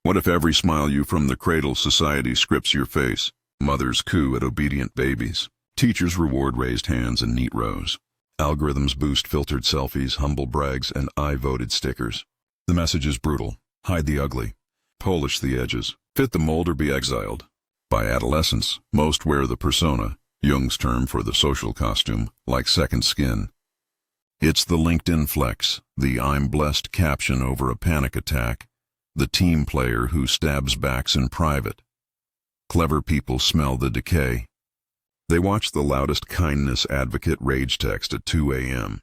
What if every smile you from the cradle society scripts your face? Mothers coo at obedient babies. Teachers reward raised hands and neat rows. Algorithms boost filtered selfies, humble brags, and I-voted stickers. The message is brutal. Hide the ugly. Polish the edges. Fit the mold or be exiled. By adolescence, most wear the persona, Jung's term for the social costume, like second skin. It's the LinkedIn flex, the I'm blessed caption over a panic attack, the team player who stabs backs in private. Clever people smell the decay. They watch the loudest kindness advocate rage text at 2 a.m.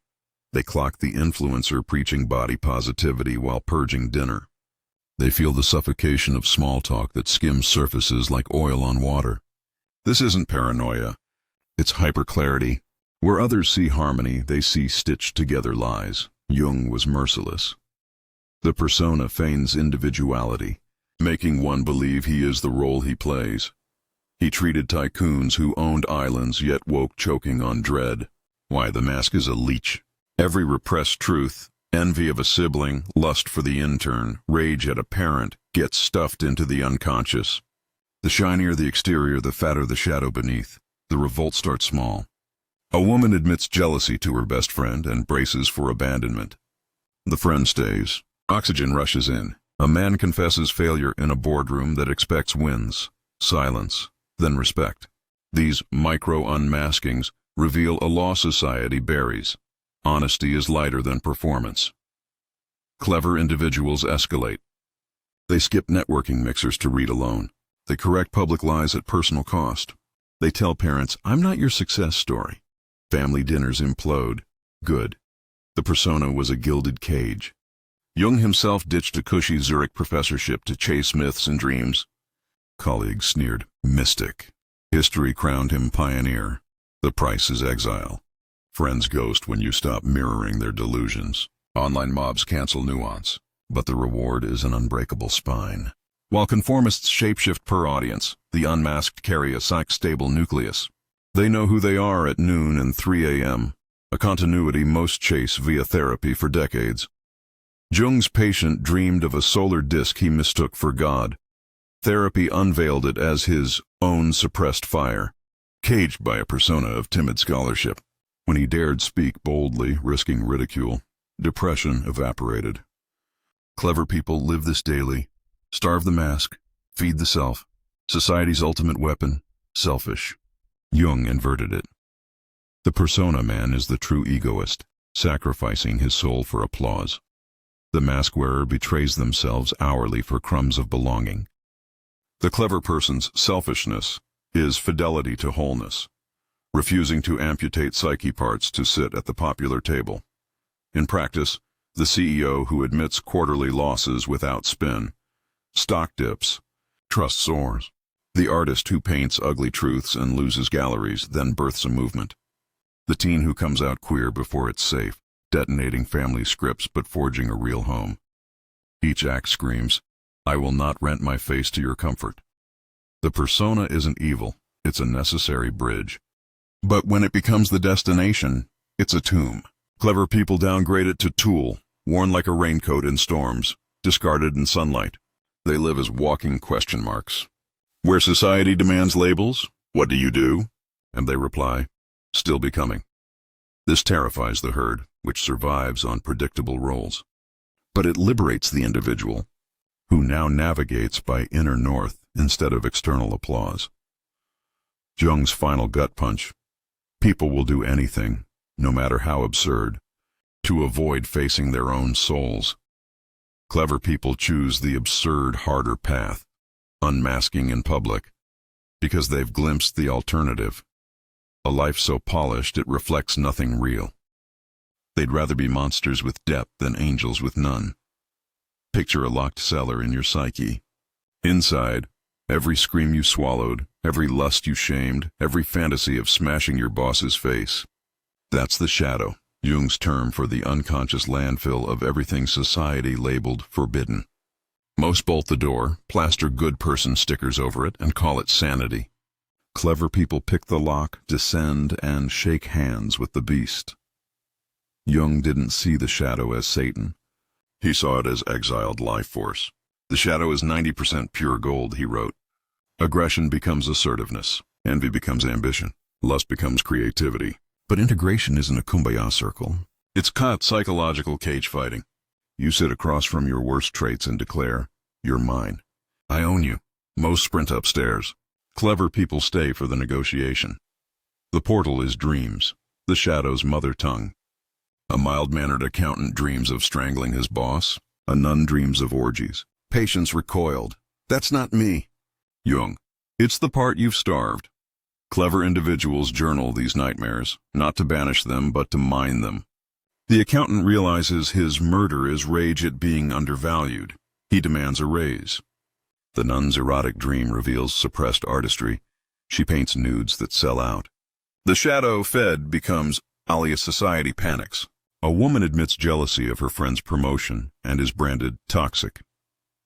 They clock the influencer preaching body positivity while purging dinner. They feel the suffocation of small talk that skims surfaces like oil on water. This isn't paranoia. It's hyperclarity. Where others see harmony, they see stitched-together lies. Jung was merciless. The persona feigns individuality, making one believe he is the role he plays. He treated tycoons who owned islands yet woke choking on dread. Why, the mask is a leech. Every repressed truth, envy of a sibling, lust for the intern, rage at a parent, gets stuffed into the unconscious. The shinier the exterior, the fatter the shadow beneath. The revolt starts small. A woman admits jealousy to her best friend and braces for abandonment. The friend stays. Oxygen rushes in. A man confesses failure in a boardroom that expects wins. Silence, then respect. These micro-unmaskings reveal a law society buries. Honesty is lighter than performance. Clever individuals escalate. They skip networking mixers to read alone. They correct public lies at personal cost. They tell parents, I'm not your success story. Family dinners implode. Good. The persona was a gilded cage. Jung himself ditched a cushy Zurich professorship to chase myths and dreams. Colleagues sneered, mystic. History crowned him pioneer. The price is exile. Friends ghost when you stop mirroring their delusions. Online mobs cancel nuance, but the reward is an unbreakable spine. While conformists shapeshift per audience, the unmasked carry a psych-stable nucleus. They know who they are at noon and 3 a.m., a continuity most chase via therapy for decades. Jung's patient dreamed of a solar disk he mistook for God. Therapy unveiled it as his own suppressed fire, caged by a persona of timid scholarship. When he dared speak boldly, risking ridicule, depression evaporated. Clever people live this daily. Starve the mask, feed the self. Society's ultimate weapon, selfish. Jung inverted it. The persona man is the true egoist, sacrificing his soul for applause. The mask-wearer betrays themselves hourly for crumbs of belonging. The clever person's selfishness is fidelity to wholeness, refusing to amputate psyche parts to sit at the popular table. In practice, the CEO who admits quarterly losses without spin, stock dips, trust soars. The artist who paints ugly truths and loses galleries, then births a movement. The teen who comes out queer before it's safe, detonating family scripts but forging a real home. Each act screams, I will not rent my face to your comfort. The persona isn't evil, it's a necessary bridge. But when it becomes the destination, it's a tomb. Clever people downgrade it to tool, worn like a raincoat in storms, discarded in sunlight. They live as walking question marks. Where society demands labels, what do you do? And they reply, still becoming. This terrifies the herd, which survives on predictable roles. But it liberates the individual, who now navigates by inner north instead of external applause. Jung's final gut punch. People will do anything, no matter how absurd, to avoid facing their own souls. Clever people choose the absurd, harder path, unmasking in public, because they've glimpsed the alternative. A life so polished it reflects nothing real. They'd rather be monsters with depth than angels with none. Picture a locked cellar in your psyche. Inside, every scream you swallowed, every lust you shamed, every fantasy of smashing your boss's face. That's the shadow, Jung's term for the unconscious landfill of everything society labeled forbidden. Most bolt the door, plaster good person stickers over it, and call it sanity. Clever people pick the lock, descend, and shake hands with the beast. Jung didn't see the shadow as Satan. He saw it as exiled life force. The shadow is 90% pure gold, he wrote. Aggression becomes assertiveness. Envy becomes ambition. Lust becomes creativity. But integration isn't a kumbaya circle. It's caught psychological cage fighting. You sit across from your worst traits and declare, "You're mine. I own you." Most sprint upstairs. Clever people stay for the negotiation. The portal is dreams, the shadow's mother tongue. A mild-mannered accountant dreams of strangling his boss. A nun dreams of orgies. Patience recoiled. "That's not me." Jung. It's the part you've starved. Clever individuals journal these nightmares, not to banish them, but to mine them. The accountant realizes his murder is rage at being undervalued. He demands a raise. The nun's erotic dream reveals suppressed artistry. She paints nudes that sell out. The shadow fed becomes alias society panics. A woman admits jealousy of her friend's promotion and is branded toxic.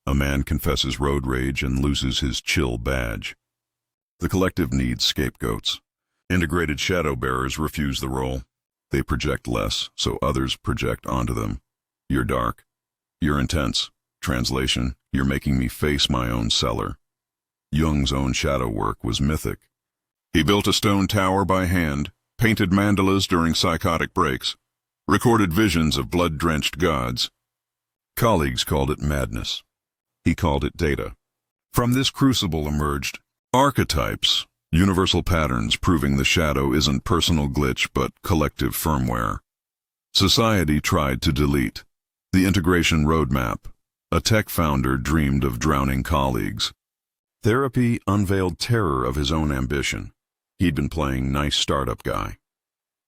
A man confesses road rage and loses his chill badge. The collective needs scapegoats. Integrated shadow bearers refuse the role. They project less, so others project onto them. "You're dark. You're intense." Translation, "You're making me face my own cellar." Jung's own shadow work was mythic. He built a stone tower by hand, painted mandalas during psychotic breaks, recorded visions of blood-drenched gods. Colleagues called it madness. He called it data. From this crucible emerged archetypes, universal patterns proving the shadow isn't personal glitch but collective firmware. Society tried to delete the integration roadmap. A tech founder dreamed of drowning colleagues. Therapy unveiled terror of his own ambition. He'd been playing nice startup guy.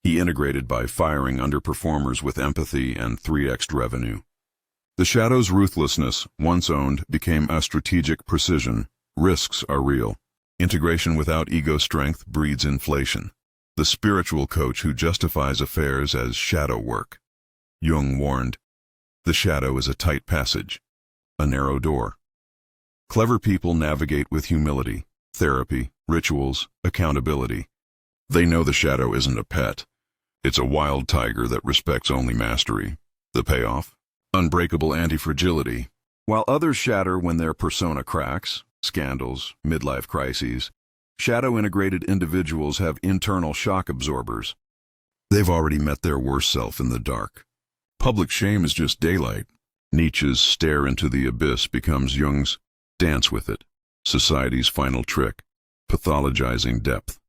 He integrated by firing underperformers with empathy and 3x'd revenue. The shadow's ruthlessness, once owned, became a strategic precision. Risks are real. Integration without ego strength breeds inflation. The spiritual coach who justifies affairs as shadow work. Jung warned, the shadow is a tight passage, a narrow door. Clever people navigate with humility, therapy, rituals, accountability. They know the shadow isn't a pet. It's a wild tiger that respects only mastery. The payoff? Unbreakable anti-fragility. While others shatter when their persona cracks, scandals, midlife crises, shadow-integrated individuals have internal shock absorbers. They've already met their worst self in the dark. Public shame is just daylight. Nietzsche's stare into the abyss becomes Jung's dance with it. Society's final trick, pathologizing depth.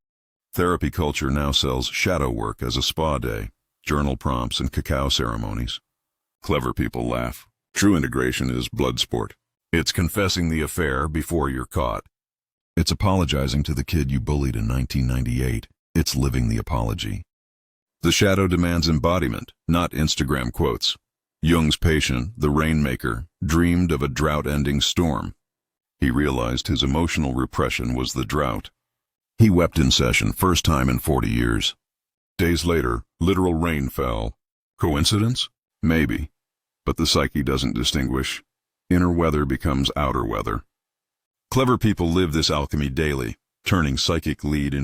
Therapy culture now sells shadow work as a spa day, journal prompts and cacao ceremonies. Clever people laugh. True integration is blood sport. It's confessing the affair before you're caught. It's apologizing to the kid you bullied in 1998. It's living the apology. The shadow demands embodiment, not Instagram quotes. Jung's patient, the rainmaker, dreamed of a drought-ending storm. He realized his emotional repression was the drought. He wept in session, first time in 40 years. Days later, literal rain fell. Coincidence? Maybe. But the psyche doesn't distinguish. Inner weather becomes outer weather. Clever people live this alchemy daily, turning psychic lead into